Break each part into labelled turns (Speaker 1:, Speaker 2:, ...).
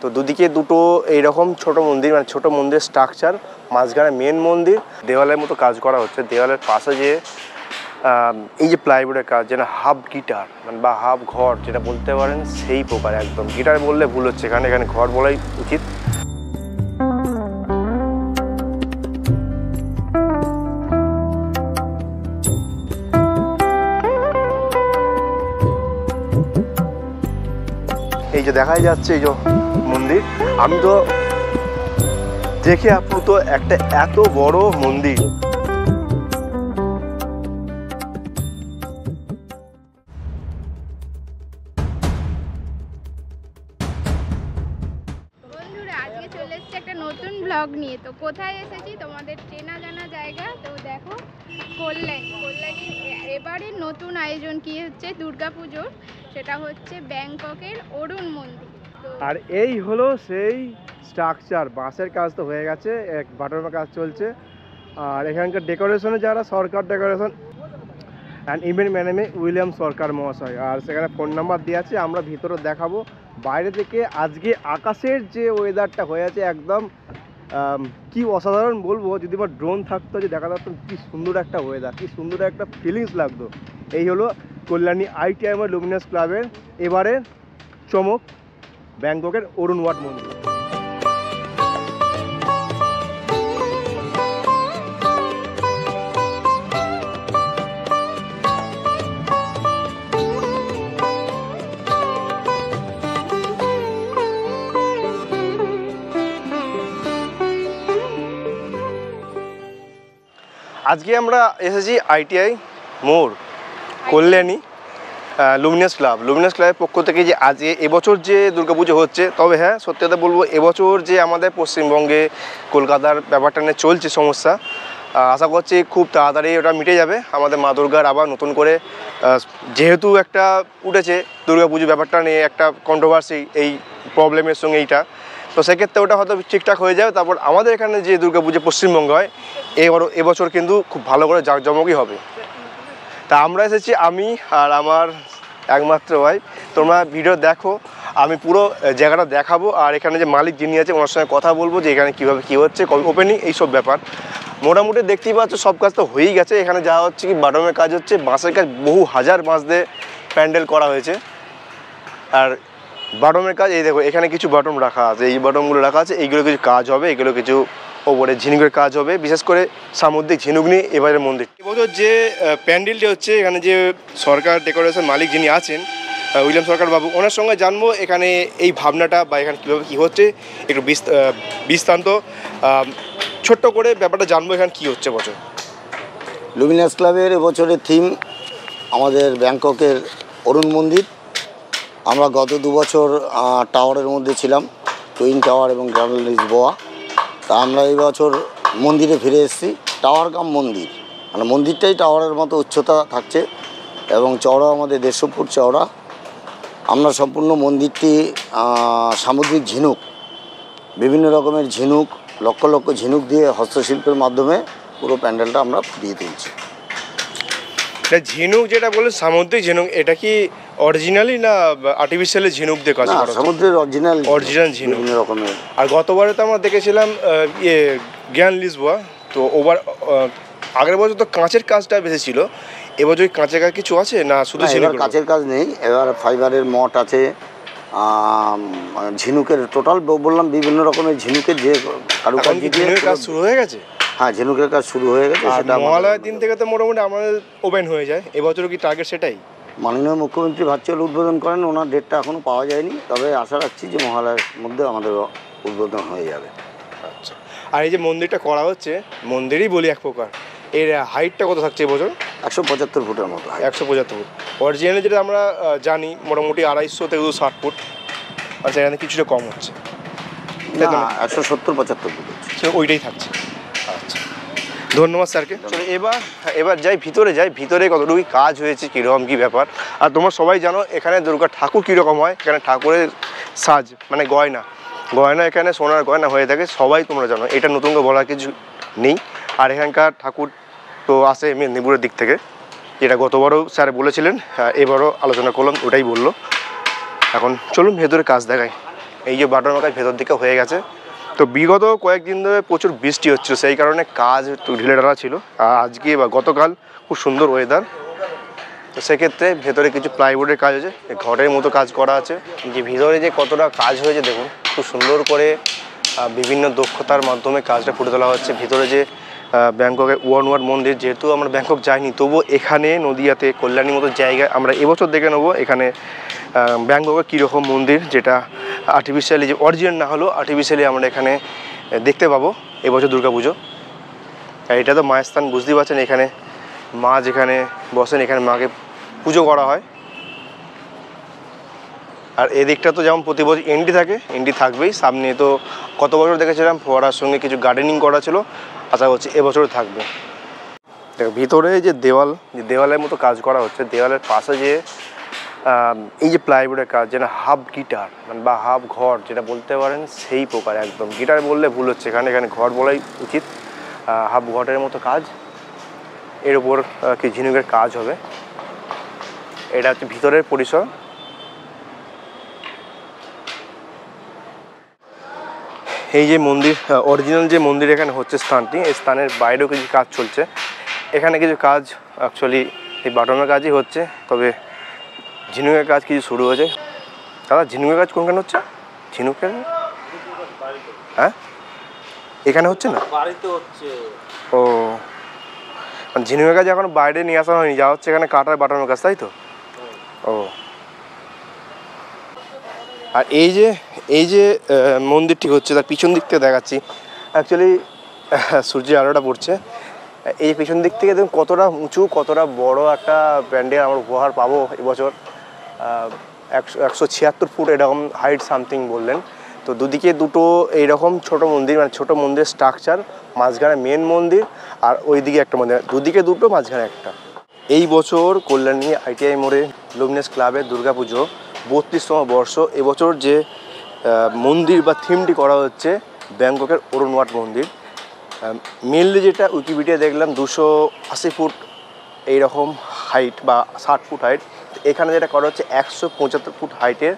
Speaker 1: তো দুদিকে দুটো এইরকম ছোট মন্দির, মানে ছোট মন্দির স্ট্রাকচার, মাঝখানে মেন মন্দির, দেওয়ালের মতো কাজ করা হচ্ছে। দেওয়ালের পাশে যে এই যে প্লাইউডের কাজ, যেটা হাফ গিটার মানে বা হাফ ঘর যেটা বলতে পারেন, সেই প্রকার একদম। গিটার বললে ভুল হচ্ছে, এখানে ঘর বলাই উচিত। এই যে দেখাই যাচ্ছে এই যে মন্দির, আমি তো দেখে আপ্লুত, একটা এত বড় মন্দির।
Speaker 2: নতুন ব্লগ নিয়ে তো কোথায় এসেছি তোমাদের চেনা জানা জায়গা। তো দেখো কল্যাণী এবারে নতুন আয়োজন কি হচ্ছে দুর্গাপুজোর, সেটা হচ্ছে ব্যাংককের অরুণ মন্দির।
Speaker 1: আর এই হলো সেই স্ট্রাকচার, বাঁশের কাজ তো হয়ে গেছে, এক বাটনের কাজ চলছে। আর এখানকার ডেকোরেশনে যারা Sarkar decoration and event management William Sarkar মহাশয়, আর সেখানে ফোন নাম্বার দেওয়া আছে। আমরা ভিতরে দেখাবো। বাইরে থেকে আজকে আকাশের যে ওয়েদারটা হয়ে আছে একদম কি অসাধারণ বলবো, যদি আমার ড্রোন থাকতো যে দেখা যাচ্ছে কি সুন্দর একটা ওয়েদার, কি সুন্দর একটা ফিলিংস লাগতো। এই হলো কল্যাণী ITI লুমিনাস ক্লাবের এবারে চমক, ব্যাংককের অরুণ ওয়াট মন্দির। আজকে আমরা এসেছি ITI মোড়, কল্যাণী লুমিনাস ক্লাবের পক্ষ থেকে যে আজকে এবছর যে দুর্গাপুজো হচ্ছে। তবে হ্যাঁ, সত্যি কথা বলবো, এবছর যে আমাদের পশ্চিমবঙ্গে কলকাতার ব্যাপারটা নিয়ে চলছে সমস্যা, আশা করছি খুব তাড়াতাড়ি ওটা মিটে যাবে। আমাদের মা দুর্গার আবার নতুন করে, যেহেতু একটা উঠেছে দুর্গাপুজো ব্যাপারটা নিয়ে একটা কন্ট্রোভার্সি, এই প্রবলেমের সঙ্গে এইটা, তো সেক্ষেত্রে ওটা হয়তো ঠিকঠাক হয়ে যাবে। তারপর আমাদের এখানে যে দুর্গাপুজো পশ্চিমবঙ্গে হয়, এবছর কিন্তু খুব ভালো করে জাঁকজমকই হবে। তা আমরা এসেছি, আমি আর আমার একমাত্র ভাই। তোমরা ভিডিও দেখো, আমি পুরো জায়গাটা দেখাবো। আর এখানে যে মালিক যিনি আছে ওনার সঙ্গে কথা বলবো যে এখানে কীভাবে কী হচ্ছে, কবে ওপেনিং, এইসব ব্যাপার। মোটামুটি দেখতেই পাচ্ছ সব কাজ তো হয়েই গেছে। এখানে যা হচ্ছে কি বাটমের কাজ হচ্ছে, বাঁশের কাজ, বহু হাজার বাঁশ দিয়ে প্যান্ডেল করা হয়েছে। আর বাটমের কাজ এই দেখো, এখানে কিছু বাটম রাখা আছে, এই বাটমগুলো রাখা আছে, এইগুলো কিছু কাজ হবে, এগুলো কিছু ওপরে ঝিনুকের কাজ হবে, বিশেষ করে সামুদ্রিক ঝিনুক নিয়ে এবারের মন্দির। এবছর যে প্যান্ডেলটি হচ্ছে, এখানে যে সরকার ডেকোরেশন মালিক যিনি আছেন উইলিয়াম সরকার বাবু, ওনার সঙ্গে জানবো এখানে এই ভাবনাটা বা এখানে কীভাবে কী হচ্ছে, একটু বিস্তান্ত ছোট্ট করে ব্যাপারটা জানবো এখানে কী হচ্ছে বছর।
Speaker 3: লুমিনাস ক্লাবের এবছরের থিম আমাদের ব্যাংককের অরুণ মন্দির। আমরা গত 2 বছর টাওয়ারের মধ্যে ছিলাম, টুইন টাওয়ার এবং গ্র্যান্ড লিসবোয়া। তা আমরা এই বছর মন্দিরে ফিরে এসেছি, টাওয়ার কাম মন্দির, মানে মন্দিরটাই টাওয়ারের মতো উচ্চতা থাকছে এবং চওড়া আমাদের 150 ফুট চওড়া। আমরা সম্পূর্ণ মন্দিরটি সামুদ্রিক ঝিনুক, বিভিন্ন রকমের ঝিনুক, লক্ষ লক্ষ ঝিনুক দিয়ে হস্তশিল্পের মাধ্যমে পুরো প্যান্ডেলটা আমরা ফুটিয়ে তুলছি।
Speaker 1: ঝিনুক যেটা বলে সামুদ্রিক ঝিনুক, এটা কি অরিজিনালি না আর্টিফিশিয়ালি ঝিনুক দিয়ে কাজ করা?
Speaker 3: সমুদ্রের অরিজিনাল
Speaker 1: ঝিনুক
Speaker 3: বিভিন্ন রকমের।
Speaker 1: আর গতবারে তো আমরা দেখেছিলাম গ্র্যান্ড লিসবোয়া, তো আগের বছর তো কাঁচের কাজটা বেশি ছিল, এবছর কাঁচের কাজ কিছু আছে না? শুধু
Speaker 3: কাঁচের কাজ নেই, এবার ফাইবারের মঠ আছে, ঝিনুকের টোটাল বললাম বিভিন্ন রকমের ঝিনুকের যে কারুকাজ
Speaker 1: কাজ শুরু হয়ে গেছে।
Speaker 3: হ্যাঁ, ঝিনুকের কাজ শুরু হয়ে গেছে।
Speaker 1: সেটা মহালয়ার দিন থেকে তো মোটামুটি আমাদের ওপেন হয়ে যায়। এবছরও কি টার্গেট সেটাই?
Speaker 3: মাননীয় মুখ্যমন্ত্রী ভার্চুয়াল উদ্বোধন করেন, ওনার ডেটটা এখনও পাওয়া যায়নি, তবে আশা রাখছি যে মহালয়ার মধ্যে আমাদের উদ্বোধন হয়ে যাবে।
Speaker 1: আচ্ছা, আর এই যে মন্দিরটা করা হচ্ছে, মন্দিরই বলি এক প্রকার, এর হাইটটা কত থাকছে এবছর?
Speaker 3: 175 ফুটের মতো।
Speaker 1: 175 ফুট। অরিজিনালি যেটা আমরা জানি মোটামুটি 250 থেকে 260 ফুট, আর সেখানে কিছুটা কম হচ্ছে,
Speaker 3: 170-75 ফুট হচ্ছে,
Speaker 1: ওইটাই থাকছে। আচ্ছা, ধন্যবাদ স্যারকে। এবার যাই ভিতরে কতটুকু কাজ হয়েছে, কীরকম কী ব্যাপার। আর তোমরা সবাই জানো এখানে দুর্গা ঠাকুর কীরকম হয়, এখানে ঠাকুরের সাজ মানে গয়না এখানে সোনার গয়না হয়ে থাকে, সবাই তোমরা জানো, এটা নতুন করে বলার কিছু নেই। আর এখানকার ঠাকুর তো আসে মেদিনীপুরের দিক থেকে, যেটা গতবারও স্যার বলেছিলেন, এবারও আলোচনা করলাম, ওটাই বললো। এখন চলুন ভেতরে কাজ দেখাই। এই যে বাটানোর কাজ ভেতর দিকে হয়ে গেছে। তো বিগত কয়েকদিন ধরে প্রচুর বৃষ্টি হচ্ছিল, সেই কারণে কাজ একটু ঢিলেঢালা ছিল। আর আজকে বা গতকাল খুব সুন্দর ওয়েদার, তো সেক্ষেত্রে ভেতরে কিছু প্লাইউডের কাজ আছে, ঘরের মতো কাজ করা আছে। যে ভিতরে যে কতটা কাজ হয়েছে দেখুন, খুব সুন্দর করে বিভিন্ন দক্ষতার মাধ্যমে কাজটা ফুটে তোলা হচ্ছে। ভিতরে যে ব্যাংককের ওয়ার্ড মন্দির, যেহেতু আমরা ব্যাংকক যাইনি, তবুও এখানে নদিয়াতে কল্যাণীর মতো জায়গায় আমরা এবছর দেখে নেবো এখানে ব্যাংককের কীরকম মন্দির, যেটা আর্টিফিশিয়ালি যে অরিজিনাল না হলেও আর্টিফিশিয়ালি আমরা এখানে দেখতে পাবো এবছর দুর্গাপুজো। আর এটা তো মায়ের স্থান, বুঝতেই পারছেন, এখানে মা যেখানে বসেন এখানে মাকে পুজো করা হয়। আর এদিকটা তো যেমন প্রতি বছর এন্ট্রি থাকে, এন্ট্রি থাকবেই। সামনে তো কত বছর দেখেছিলাম ফোয়ারার সঙ্গে কিছু গার্ডেনিং করা ছিল, আশা করছি এবছরও থাকবে। ভিতরে যে দেওয়ালের মতো কাজ করা হচ্ছে, দেওয়ালের পাশে যে এই যে প্লাইউডের কাজ, যেটা হাফ গিটার মানে বা হাফ ঘর যেটা বলতে পারেন, সেই প্রকার একদম। গিটার বললে ভুল হচ্ছে, এখানে ঘর বলাই উচিত। হাফ ঘরের মতো কাজ, এর উপর কি ঝিনুকের কাজ হবে। এটা হচ্ছে ভিতরের পরিসর। এই যে মন্দির, অরিজিনাল যে মন্দির এখানে হচ্ছে স্থানটি, এই স্থানের বাইরেও কিছু কাজ চলছে। এখানে কিছু কাজ অ্যাকচুয়ালি এই বাটনের কাজই হচ্ছে, তবে ঝিনুকের কাজ কিছু শুরু হয়েছে। দাদা, ঝিনুকের কাজ কোনখানে হচ্ছে? ঝিনুকের হ্যাঁ এখানে হচ্ছে না,
Speaker 4: বাড়িতে হচ্ছে।
Speaker 1: ও মানে ঝিনুকের কাজ এখন বাইরে নিয়ে আসা হয়নি, যা হচ্ছে এখানে কাটার বাটানোর কাজ, তাই তো? ও, আর এই যে মন্দিরটি হচ্ছে, তার পিছন দিক থেকে দেখাচ্ছি। অ্যাকচুয়ালি সূর্যের আলোটা পড়ছে, এই পিছন দিক থেকে দেখুন কতটা উঁচু, কতটা বড় একটা প্যান্ডেল আমরা উপহার পাবো এবছর। 176 ফুট এরকম হাইট সামথিং বললেন। তো দুদিকে দুটো এইরকম ছোট মন্দির, মানে ছোট মন্দিরের স্ট্রাকচার, মাঝখানে মেন মন্দির, আর ওইদিকে একটা মন্দির, দুদিকে দুটো, মাঝখানে একটা। এই বছর কল্যাণী ITI মোড়ে লুমিনাস ক্লাবের দুর্গাপুজো 32তম বর্ষ। এবছর যে মন্দির বা থিমটি করা হচ্ছে ব্যাংককের অরুণ ওয়াট মন্দির। মেনলি যেটা উইকিপিডিয়া দেখলাম 280 ফুট এইরকম হাইট বা 60 ফুট হাইট। এখানে যেটা করা হচ্ছে 175 ফুট হাইটের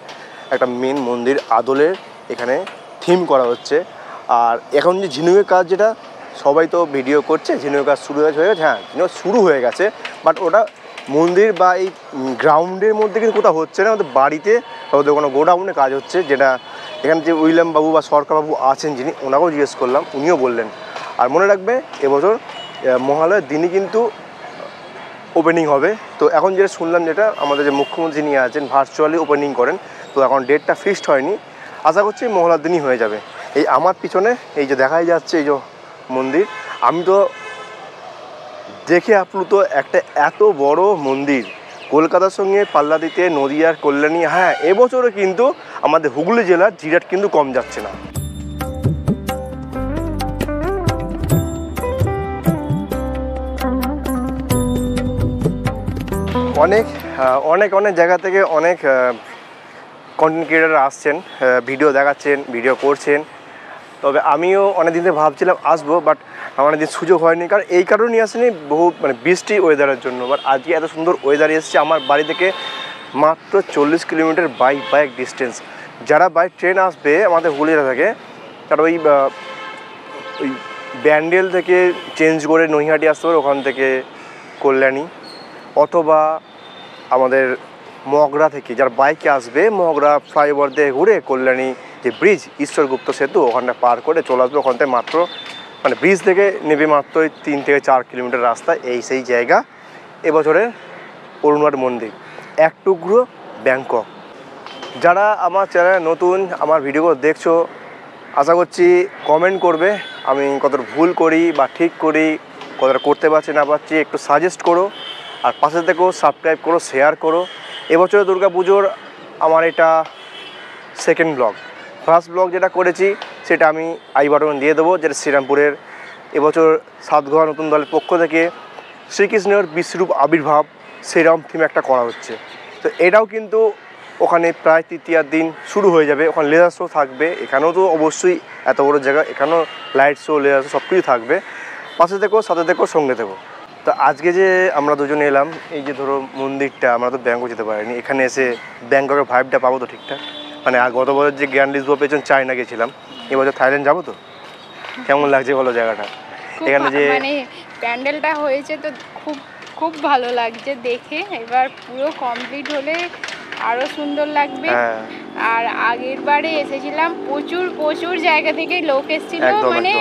Speaker 1: একটা মেন মন্দির আদলের এখানে থিম করা হচ্ছে। আর এখন যে ঝিনুকের কাজ, যেটা সবাই তো ভিডিও করছে, ঝিনুকের কাজ শুরু হয়ে গেছে। হ্যাঁ, ঝিনুক শুরু হয়ে গেছে, বাট ওটা মন্দির বা এই গ্রাউন্ডের মধ্যে কিন্তু কোথাও হচ্ছে না, ওদের বাড়িতে ওদের কোনো গোডাউনে কাজ হচ্ছে। যেটা এখানে যে উইলিয়াম বাবু বা সরকারবাবু আছেন যিনি, ওনাকেও জিজ্ঞেস করলাম, উনিও বললেন। আর মনে রাখবে এবছর মহালয়ার দিনই কিন্তু ওপেনিং হবে। তো এখন যেটা শুনলাম, যেটা আমাদের যে মুখ্যমন্ত্রী নিয়ে আছেন ভার্চুয়ালি ওপেনিং করেন, তো এখন ডেটটা ফিক্সড হয়নি, আশা করছি মহালয়ার দিনই হয়ে যাবে। এই আমার পিছনে এই যে দেখাই যাচ্ছে এই যে মন্দির, আমি তো দেখে আপ্লুত। একটা এত বড় মন্দির কলকাতার সঙ্গে পাল্লা দিতে নদিয়ার কল্যাণী, হ্যাঁ এবছরও কিন্তু আমাদের হুগলি জেলার জিরাট কিন্তু কম যাচ্ছে না। অনেক জায়গা থেকে অনেক কন্টেন্ট ক্রিয়েটাররা আসছেন, ভিডিও দেখাচ্ছেন, ভিডিও করছেন। তবে আমিও অনেক দিন থেকে ভাবছিলাম আসবো, বাট আমার অনেকদিন সুযোগ হয়নি। কারণ এই কারণেই আসেনি, বহু মানে বৃষ্টি ওয়েদারের জন্য। বাট আজকে এত সুন্দর ওয়েদার এসেছে, আমার বাড়ি থেকে মাত্র 40 কিলোমিটার বাইক ডিস্টেন্স। যারা বাই ট্রেন আসবে আমাদের হুগলিয়া থেকে, তারা ওই ব্যান্ডেল থেকে চেঞ্জ করে নৈহাটি আসতে পারে, ওখান থেকে কল্যাণী, অথবা আমাদের মগরা থেকে যারা বাইকে আসবে, মগরা ফ্লাইওভার দিয়ে ঘুরে কল্যাণী যে ব্রিজ, ঈশ্বরগুপ্ত সেতু, ওখানটা পার করে চলে আসবে। ওখান থেকে মাত্র মানে ব্রিজ থেকে নেবে মাত্র 3 থেকে 4 কিলোমিটার রাস্তা। এই সেই জায়গা এবছরের অরুণ ওয়াট মন্দির, এক টুকরো ব্যাংকক। যারা আমার চ্যানেলে নতুন, আমার ভিডিওগুলো দেখছো, আশা করছি কমেন্ট করবে আমি কতটা ভুল করি বা ঠিক করি, কতটা করতে পারছি না পারছি, একটু সাজেস্ট করো। আর পাশে থেকেও সাবস্ক্রাইব করো, শেয়ার করো। এবছর দুর্গাপুজোর আমার এটা সেকেন্ড ব্লগ। ফার্স্ট ব্লগ যেটা করেছি সেটা আমি আই বাটন দিয়ে দেবো, যেটা শ্রীরামপুরের এবছর সাতঘর নতুন দলের পক্ষ থেকে শ্রীকৃষ্ণের বিশ্বরূপ আবির্ভাব সেরম থিম একটা করা হচ্ছে। তো এটাও কিন্তু ওখানে প্রায় তৃতীয়ার দিন শুরু হয়ে যাবে। ওখানে লেজার শো থাকবে, এখানেও তো অবশ্যই এত বড় জায়গা, এখানেও লাইট শো, লেজার শো সব কিছু থাকবে। পাশে থেকেও, সাথে থেকেও, সঙ্গে থেকেও। তো আজকে যে আমরা দুজনে এলাম, এই যে ধরো মন্দিরটা, আমরা তো ব্যাংকক যেতে পারিনি, এখানে এসে ব্যাংককের ভাইবটা পাবো তো ঠিকঠাক। মানে গত বছর যে গ্র্যান্ড লিসবোয়া পেয়েছেন চায়না গেছিলাম, এবছর থাইল্যান্ড যাবো তো। কেমন লাগছে বলো জায়গাটা? এখানে যে
Speaker 2: মানে প্যান্ডেলটা হয়েছে তো খুব খুব ভালো লাগছে দেখে। এবার পুরো কমপ্লিট হলে আরো সুন্দর লাগবে। আর আগের বারে এসেছিলাম প্রচুর প্রচুর জায়গা থেকে লোক এসেছিল, মানে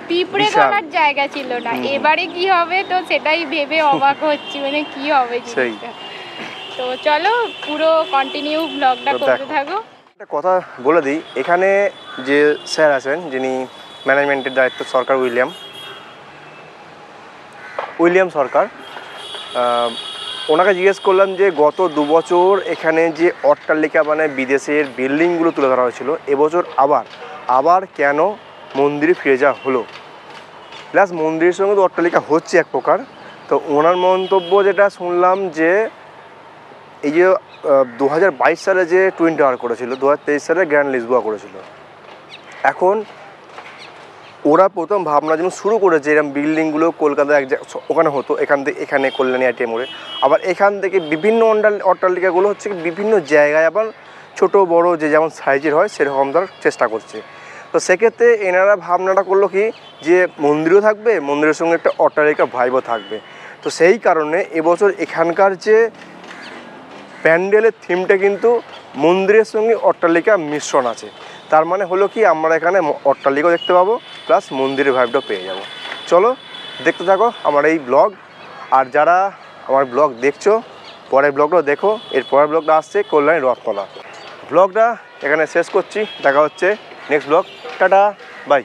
Speaker 2: পিঁপড়ে ধরার জায়গা ছিল না। এবারে কি হবে তো সেটাই ভেবে অবাক হচ্ছি, মানে কি হবে জিনিসটা। তো চলো পুরো কন্টিনিউ ব্লগটা করতে থাকো।
Speaker 1: একটা কথা বলে দিই, এখানে যে স্যার আছেন যিনি ম্যানেজমেন্টের দায়িত্ব, সরকার উইলিয়াম সরকার, ওনাকে জিজ্ঞেস করলাম যে গত 2 বছর এখানে যে অট্টালিকা মানে বিদেশের বিল্ডিংগুলো তুলে ধরা হয়েছিল, এবছর আবার কেন মন্দিরে ফিরে যাওয়া হলো। প্লাস মন্দিরের সঙ্গে তো অট্টালিকা হচ্ছে এক প্রকার। তো ওনার মন্তব্য যেটা শুনলাম যে এই যে 2022 সালে যে টুইন টাওয়ার করেছিল, 2023 সালে গ্র্যান্ড লিসবোয়া করেছিল, এখন ওরা প্রথম ভাবনা যেমন শুরু করেছে এরকম বিল্ডিংগুলো কলকাতায় ওখানে হতো, এখানে কল্যাণী আইটিআই মোড়ে, আবার এখান থেকে বিভিন্ন অট্টালিকাগুলো হচ্ছে বিভিন্ন জায়গায় আবার ছোট বড় যে যেমন সাইজের হয় সেরকম তার চেষ্টা করছে। তো সেক্ষেত্রে এনারা ভাবনাটা করলো কি যে মন্দিরও থাকবে, মন্দিরের সঙ্গে একটা অট্টালিকা ভাইবও থাকবে। তো সেই কারণে এবছর এখানকার যে প্যান্ডেলের থিমটা কিন্তু মন্দিরের সঙ্গে অট্টালিকা মিশ্রণ আছে। তার মানে হলো কি আমরা এখানে অট্টালিকাও দেখতে পাবো প্লাস মন্দিরের ভাইবটাও পেয়ে যাব। চলো দেখতে থাকো আমার এই ব্লগ। আর যারা আমার ব্লগ দেখছো পরের ব্লগটাও দেখো, এর পরের ব্লগটা আসছে কল্যাণী রথতলা। ব্লগটা এখানে শেষ করছি, দেখা হচ্ছে নেক্সট ব্লগ। Tata, by.